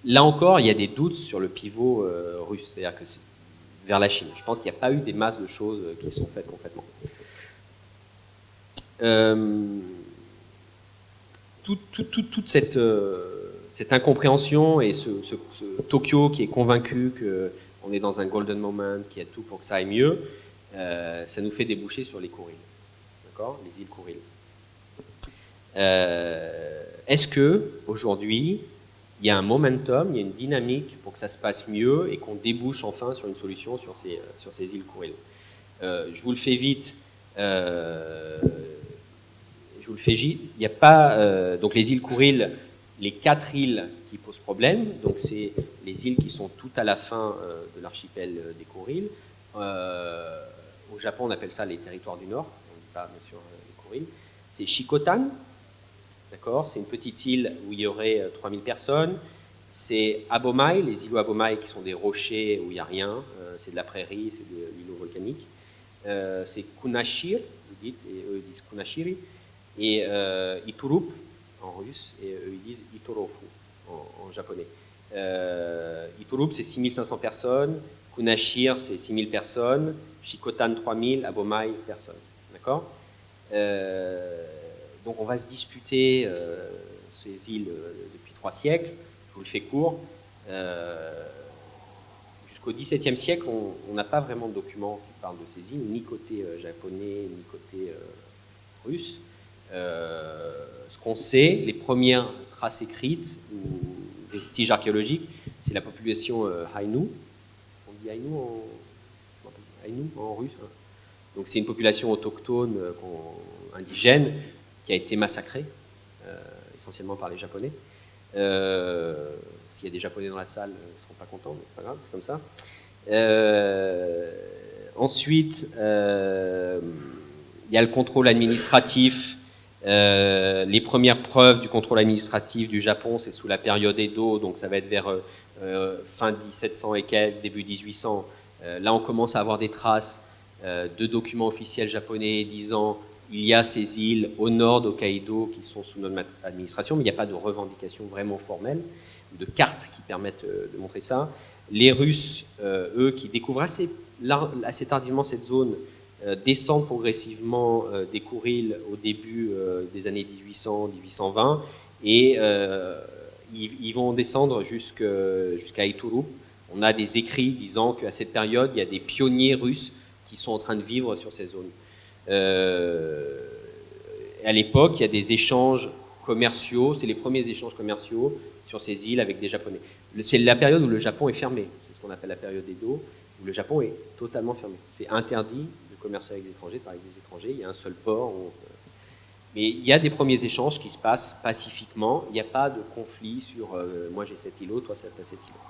là encore, il y a des doutes sur le pivot russe, c'est-à-dire que c'est vers la Chine. Je pense qu'il n'y a pas eu des masses de choses qui sont faites concrètement. Toute cette incompréhension et ce Tokyo qui est convaincu qu'on est dans un golden moment, qu'il y a tout pour que ça aille mieux, ça nous fait déboucher sur les Kouriles, d'accord, les îles Kouriles. Est-ce que aujourd'hui il y a un momentum, il y a une dynamique pour que ça se passe mieux et qu'on débouche enfin sur une solution sur ces îles Kouriles? Je vous le fais vite. Il n'y a pas donc les îles Kouriles, les 4 îles qui posent problème. Donc c'est les îles qui sont tout à la fin de l'archipel des Kouriles. Au Japon, on appelle ça les territoires du Nord. On ne dit pas bien sûr les Kouriles. C'est Shikotan. D'accord, c'est une petite île où il y aurait 3000 personnes. C'est Abomai, les îlots Abomai qui sont des rochers où il n'y a rien. C'est de la prairie, c'est de l'îlot volcanique. C'est Kunashir, vous dites, et eux disent Kunashiri. Et Iturup en russe, et eux ils disent Itorofu en japonais. Iturup c'est 6500 personnes, Kunashir c'est 6000 personnes, Shikotan 3000, Abomai personnes. D'accord? Donc on va se disputer ces îles depuis 3 siècles, je vous le fais court. Jusqu'au XVIIe siècle, on n'a pas vraiment de documents qui parlent de ces îles, ni côté japonais, ni côté russe. Ce qu'on sait, les premières traces écrites ou vestiges archéologiques, c'est la population Ainu. On dit Ainu en russe. Hein. Donc c'est une population autochtone, indigène, qui a été massacrée, essentiellement par les Japonais. S'il y a des Japonais dans la salle, ils ne seront pas contents, mais c'est pas grave, c'est comme ça. Ensuite, il y a le contrôle administratif. Les premières preuves du contrôle administratif du Japon, c'est sous la période Edo, donc ça va être vers fin 1700 et quelques, début 1800. Là, on commence à avoir des traces de documents officiels japonais disant il y a ces îles au nord d'Hokkaido qui sont sous notre administration, mais il n'y a pas de revendication vraiment formelle, de cartes qui permettent de montrer ça. Les Russes, eux, qui découvrent assez tardivement cette zone, descendent progressivement des Kouriles au début des années 1800-1820 et ils vont descendre jusqu'à Iturup. On a des écrits disant qu'à cette période, il y a des pionniers russes qui sont en train de vivre sur ces zones. À l'époque, il y a des échanges commerciaux, c'est les premiers échanges commerciaux sur ces îles avec des Japonais. C'est la période où le Japon est fermé, c'est ce qu'on appelle la période Edo, où le Japon est totalement fermé. C'est interdit de commercer avec des étrangers, de parler avec des étrangers, il y a un seul port. Mais il y a des premiers échanges qui se passent pacifiquement, il n'y a pas de conflit sur moi j'ai cet îlot, toi tu as cet îlot.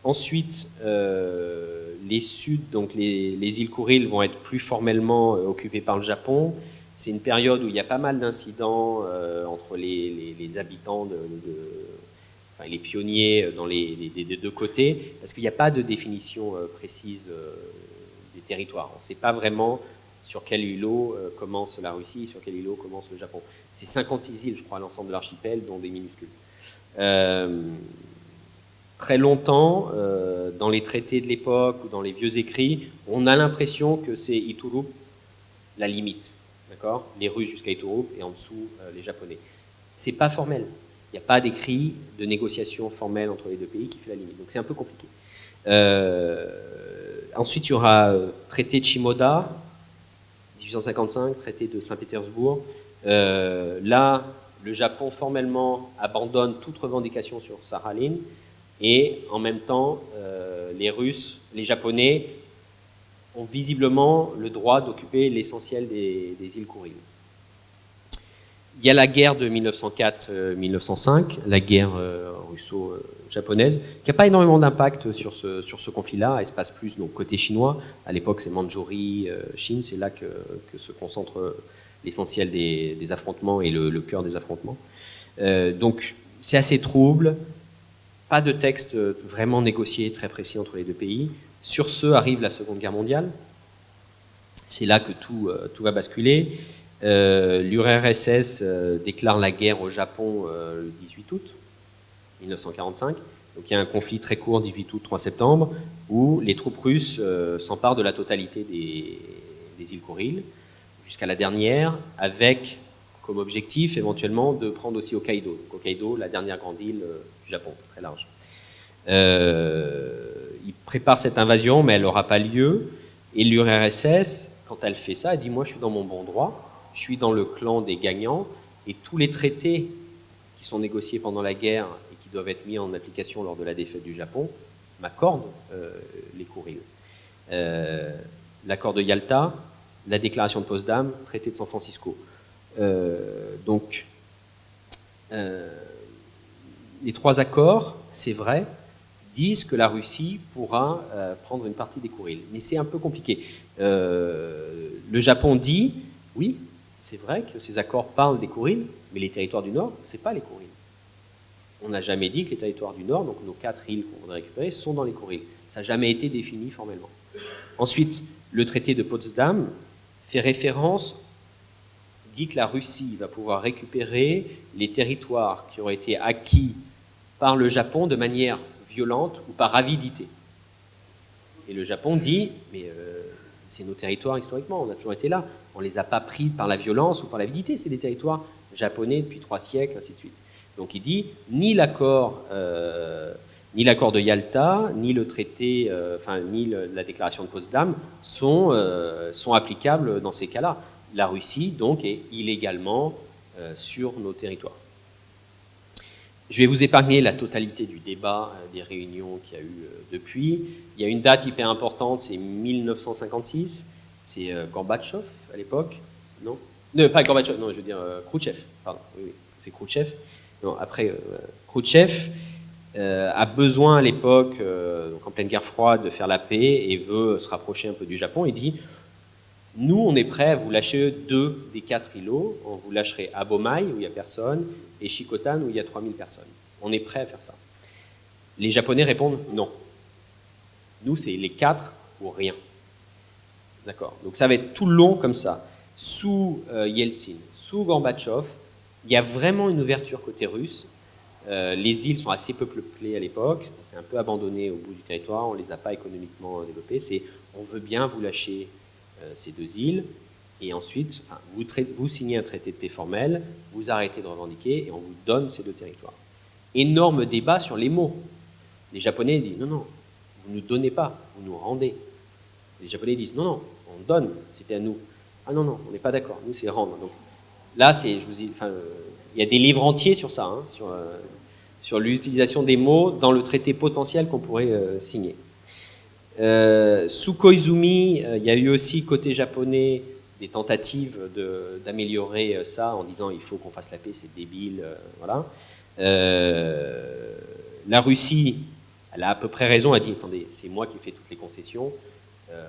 Ensuite, les Suds, donc les îles Kouriles vont être plus formellement occupées par le Japon. C'est une période où il y a pas mal d'incidents entre les habitants, enfin, les pionniers des deux côtés, parce qu'il n'y a pas de définition précise des territoires. On ne sait pas vraiment sur quel îlot commence la Russie, sur quel îlot commence le Japon. C'est 56 îles, je crois, l'ensemble de l'archipel, dont des minuscules. Très longtemps, dans les traités de l'époque ou dans les vieux écrits, on a l'impression que c'est Iturup la limite, d'accord ? Les Russes jusqu'à Iturup et en dessous les Japonais. C'est pas formel. Il n'y a pas d'écrit de négociation formelle entre les deux pays qui fait la limite. Donc c'est un peu compliqué. Ensuite, il y aura traité de Shimoda, 1855, traité de Saint-Pétersbourg. Là, le Japon formellement abandonne toute revendication sur Sakhalin. Et en même temps, les Russes, les Japonais ont visiblement le droit d'occuper l'essentiel des îles Kouriles. Il y a la guerre de 1904-1905, la guerre russo-japonaise, qui n'a pas énormément d'impact sur ce conflit-là. Elle se passe plus donc, côté chinois. À l'époque, c'est Mandchourie, Chine, c'est là que se concentre l'essentiel des affrontements et le cœur des affrontements. Donc, c'est assez trouble. Pas de texte vraiment négocié, très précis entre les deux pays. Sur ce arrive la Seconde Guerre mondiale. C'est là que tout va basculer. L'URSS déclare la guerre au Japon le 18 août 1945. Donc il y a un conflit très court, 18 août, 3 septembre, où les troupes russes s'emparent de la totalité des îles Kuriles, jusqu'à la dernière, avec comme objectif éventuellement de prendre aussi Hokkaido. Donc, Hokkaido, la dernière grande île du Japon, très large. Ils préparent cette invasion, mais elle n'aura pas lieu. Et l'URSS, quand elle fait ça, elle dit « Moi, je suis dans mon bon droit, je suis dans le clan des gagnants, et tous les traités qui sont négociés pendant la guerre et qui doivent être mis en application lors de la défaite du Japon m'accordent les Kuriles. L'accord de Yalta, la déclaration de Potsdam, traité de San Francisco. Donc, les trois accords, c'est vrai, disent que la Russie pourra prendre une partie des Kuriles. Mais c'est un peu compliqué. Le Japon dit, oui, c'est vrai que ces accords parlent des Kuriles, mais les territoires du Nord, ce n'est pas les Kuriles. On n'a jamais dit que les territoires du Nord, donc nos 4 îles qu'on voudrait récupérer, sont dans les Kuriles. Ça n'a jamais été défini formellement. Ensuite, le traité de Potsdam fait référence, dit que la Russie va pouvoir récupérer les territoires qui auraient été acquis par le Japon de manière violente ou par avidité. Et le Japon dit, mais c'est nos territoires historiquement, on a toujours été là, on ne les a pas pris par la violence ou par l'avidité, c'est des territoires japonais depuis 3 siècles, ainsi de suite. Donc il dit, ni l'accord de Yalta, ni le traité, ni la déclaration de Potsdam sont applicables dans ces cas-là. La Russie, donc, est illégalement sur nos territoires. Je vais vous épargner la totalité du débat, des réunions qu'il y a eu depuis. Il y a une date hyper importante, c'est 1956. C'est Gorbatchev à l'époque, non? Non, pas Gorbatchev, non, je veux dire Khrouchtchev, pardon, oui, c'est Khrouchtchev. Non, après, Khrouchtchev a besoin à l'époque, en pleine guerre froide, de faire la paix et veut se rapprocher un peu du Japon. Il dit, nous, on est prêt à vous lâcher 2 des 4 îlots. On vous lâcherait à Bomai, où il n'y a personne, et Shikotan, où il y a 3000 personnes. On est prêt à faire ça. Les Japonais répondent non. Nous, c'est les 4 ou rien. D'accord. Donc ça va être tout le long comme ça. Sous Yeltsin, sous Gorbatchev, il y a vraiment une ouverture côté russe. Les îles sont assez peu peuplées à l'époque. C'est un peu abandonné au bout du territoire. On ne les a pas économiquement développées. C'est on veut bien vous lâcher ces 2 îles, et ensuite, vous signez un traité de paix formel, vous arrêtez de revendiquer, et on vous donne ces 2 territoires. Énorme débat sur les mots. Les Japonais disent, non, non, vous ne nous donnez pas, vous nous rendez. Les Japonais disent, non, non, on donne, c'était à nous. Ah non, non, on n'est pas d'accord, nous c'est rendre. Donc, là, il y a des livres entiers sur ça, hein, sur l'utilisation des mots dans le traité potentiel qu'on pourrait signer. Sous Koizumi, il y a eu aussi côté japonais des tentatives d'améliorer ça en disant il faut qu'on fasse la paix, c'est débile, voilà. La Russie, elle a à peu près raison, elle dit attendez, c'est moi qui fais toutes les concessions,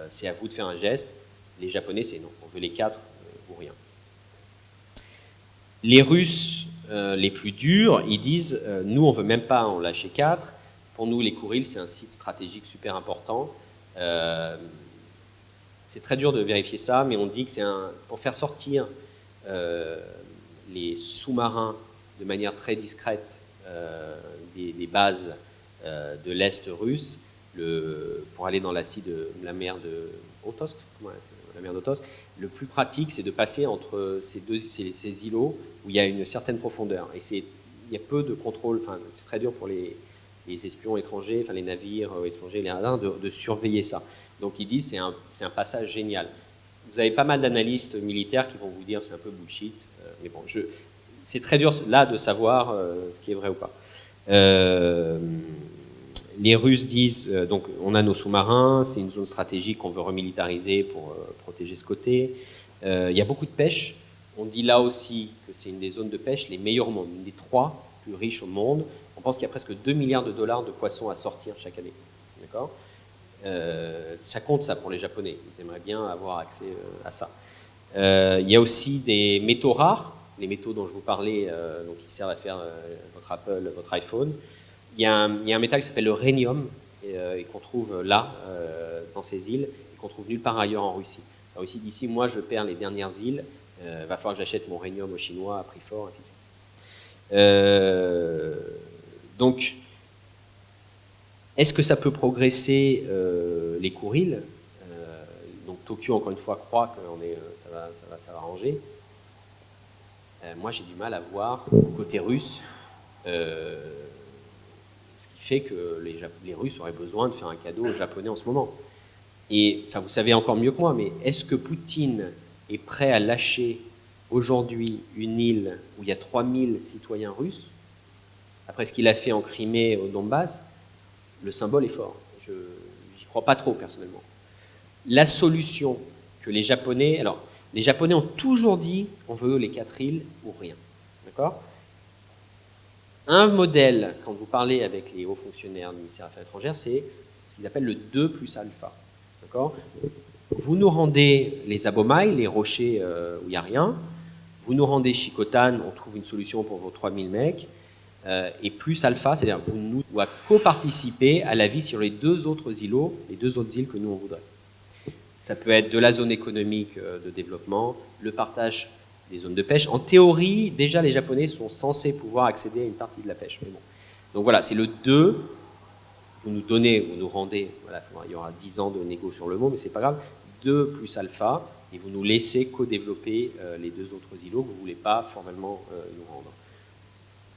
c'est à vous de faire un geste. Les Japonais, c'est non, on veut les 4 ou rien. Les Russes, les plus durs, ils disent nous, on veut même pas en lâcher 4. Pour nous, les Kuriles, c'est un site stratégique super important. C'est très dur de vérifier ça, mais on dit que c'est pour faire sortir les sous-marins de manière très discrète des bases de l'Est russe, pour aller dans la mer de Otosk, la mer d'Otosk, le plus pratique, c'est de passer entre ces îlots où il y a une certaine profondeur. Et il y a peu de contrôle, c'est très dur pour les espions étrangers, les navires étrangers, les radars, de surveiller ça. Donc il dit c'est un passage génial. Vous avez pas mal d'analystes militaires qui vont vous dire c'est un peu bullshit, mais bon, c'est très dur là de savoir ce qui est vrai ou pas. Les Russes disent, donc on a nos sous-marins, c'est une zone stratégique qu'on veut remilitariser pour protéger ce côté. Il y a beaucoup de pêche. On dit là aussi que c'est une des zones de pêche les meilleures au monde, une des 3 plus riches au monde. On pense qu'il y a presque 2 milliards de dollars de poissons à sortir chaque année. D'accord ? Ça compte ça pour les Japonais. Ils aimeraient bien avoir accès à ça. Il y a aussi des métaux rares, les métaux dont je vous parlais, donc qui servent à faire votre Apple, votre iPhone. Il y a un métal qui s'appelle le rhénium, et qu'on trouve là, dans ces îles, et qu'on trouve nulle part ailleurs en Russie. La Russie d'ici, moi je perds les dernières îles, va falloir que j'achète mon rhénium aux Chinois à prix fort, ainsi de suite. Donc, est-ce que ça peut progresser les cours îles? Donc Tokyo, encore une fois, croit que ça va s'arranger. Moi, j'ai du mal à voir, côté russe, ce qui fait que les Russes auraient besoin de faire un cadeau aux Japonais en ce moment. Et, enfin, vous savez encore mieux que moi, mais est-ce que Poutine est prêt à lâcher aujourd'hui une île où il y a 3000 citoyens russes? Après ce qu'il a fait en Crimée, au Donbass, le symbole est fort. Je n'y crois pas trop, personnellement. La solution que les Japonais... Alors, les Japonais ont toujours dit on veut les 4 îles ou rien. D'accord? Un modèle, quand vous parlez avec les hauts fonctionnaires du ministère des Affaires étrangères, c'est ce qu'ils appellent le 2 plus alpha. D'accord? Vous nous rendez les Abomai, les rochers où il n'y a rien. Vous nous rendez Shikotan, on trouve une solution pour vos 3000 mecs. Et plus alpha, c'est-à-dire vous nous doit co-participer à la vie sur les 2 autres îlots, les 2 autres îles que nous on voudrait. Ça peut être de la zone économique de développement, le partage des zones de pêche. En théorie, déjà les Japonais sont censés pouvoir accéder à une partie de la pêche. Mais bon. Donc voilà, c'est le 2. Vous nous donnez, vous nous rendez, voilà, il y aura 10 ans de négo sur le mot, mais c'est pas grave, 2 plus alpha, et vous nous laissez co-développer les 2 autres îlots que vous ne voulez pas formellement nous rendre.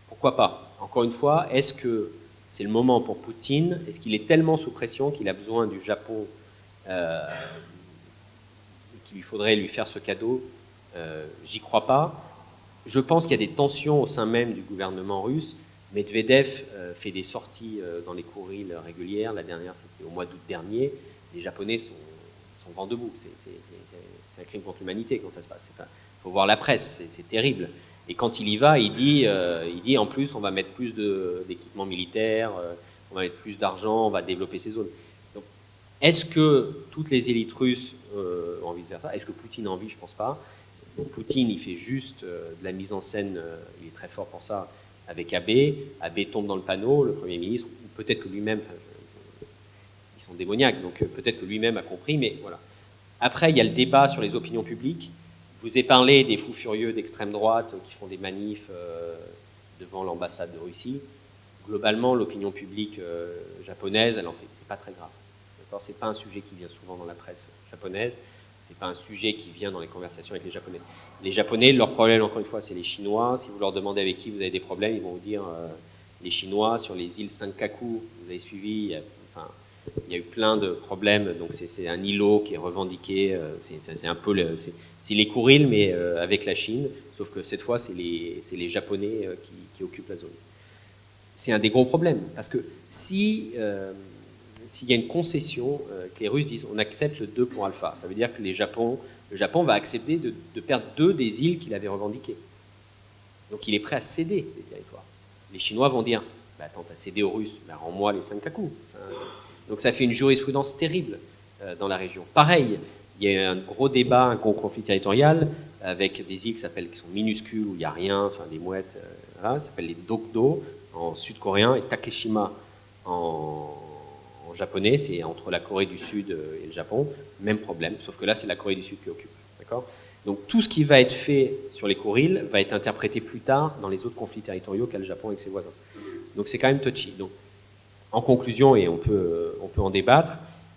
Pourquoi pas? Encore une fois, est-ce que c'est le moment pour Poutine? Est-ce qu'il est tellement sous pression qu'il a besoin du Japon, qu'il lui faudrait lui faire ce cadeau? J'y crois pas. Je pense qu'il y a des tensions au sein même du gouvernement russe. Medvedev fait des sorties dans les courriels régulières. La dernière, c'était au mois d'août dernier. Les Japonais sont vent debout. C'est un crime contre l'humanité quand ça se passe. Il faut voir la presse, c'est terrible. Et quand il y va, il dit en plus, on va mettre plus d'équipements militaires, on va mettre plus d'argent, on va développer ces zones. Donc, est-ce que toutes les élites russes ont envie de faire ça? Est-ce que Poutine a envie? Je ne pense pas. Donc, Poutine, il fait juste de la mise en scène, il est très fort pour ça, avec Abe. Abe tombe dans le panneau, le Premier ministre, peut-être que lui-même, ils sont démoniaques, donc peut-être que lui-même a compris, mais voilà. Après, il y a le débat sur les opinions publiques. Je vous ai parlé des fous furieux d'extrême droite qui font des manifs devant l'ambassade de Russie. Globalement, l'opinion publique japonaise, elle en fait, c'est pas très grave. D'accord, c'est pas un sujet qui vient souvent dans la presse japonaise. C'est pas un sujet qui vient dans les conversations avec les Japonais. Les Japonais, leur problème, encore une fois, c'est les Chinois. Si vous leur demandez avec qui vous avez des problèmes, ils vont vous dire les Chinois sur les îles Senkaku. Vous avez suivi, il y a eu plein de problèmes. Donc c'est un îlot qui est revendiqué. C'est un peu c'est les Kourils, mais avec la Chine. Sauf que cette fois, c'est les Japonais qui occupent la zone. C'est un des gros problèmes. Parce que s'il y a une concession, que les Russes disent on accepte le 2 pour alpha, ça veut dire que le Japon va accepter de perdre 2 des îles qu'il avait revendiquées. Donc il est prêt à céder des territoires. Les Chinois vont dire bah, attends, t'as cédé aux Russes, bah, rends-moi les Senkaku. Donc ça fait une jurisprudence terrible dans la région. Pareil, il y a un gros débat, un gros conflit territorial avec des îles qui sont minuscules, où il n'y a rien, enfin des mouettes, voilà, ça s'appelle les Dokdo en sud-coréen et Takeshima en japonais, c'est entre la Corée du Sud et le Japon, même problème, sauf que là c'est la Corée du Sud qui occupe. D'accord ? Donc tout ce qui va être fait sur les Kourils va être interprété plus tard dans les autres conflits territoriaux qu'a le Japon avec ses voisins. Donc c'est quand même touchy. Donc, en conclusion, et on peut en débattre,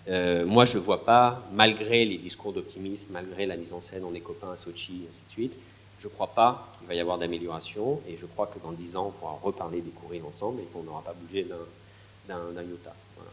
moi je ne vois pas, malgré les discours d'optimisme, malgré la mise en scène, on est copains à Sochi, et ainsi de suite, je ne crois pas qu'il va y avoir d'amélioration, et je crois que dans 10 ans, on pourra reparler des Kourils ensemble et qu'on n'aura pas bougé d'un iota. Voilà.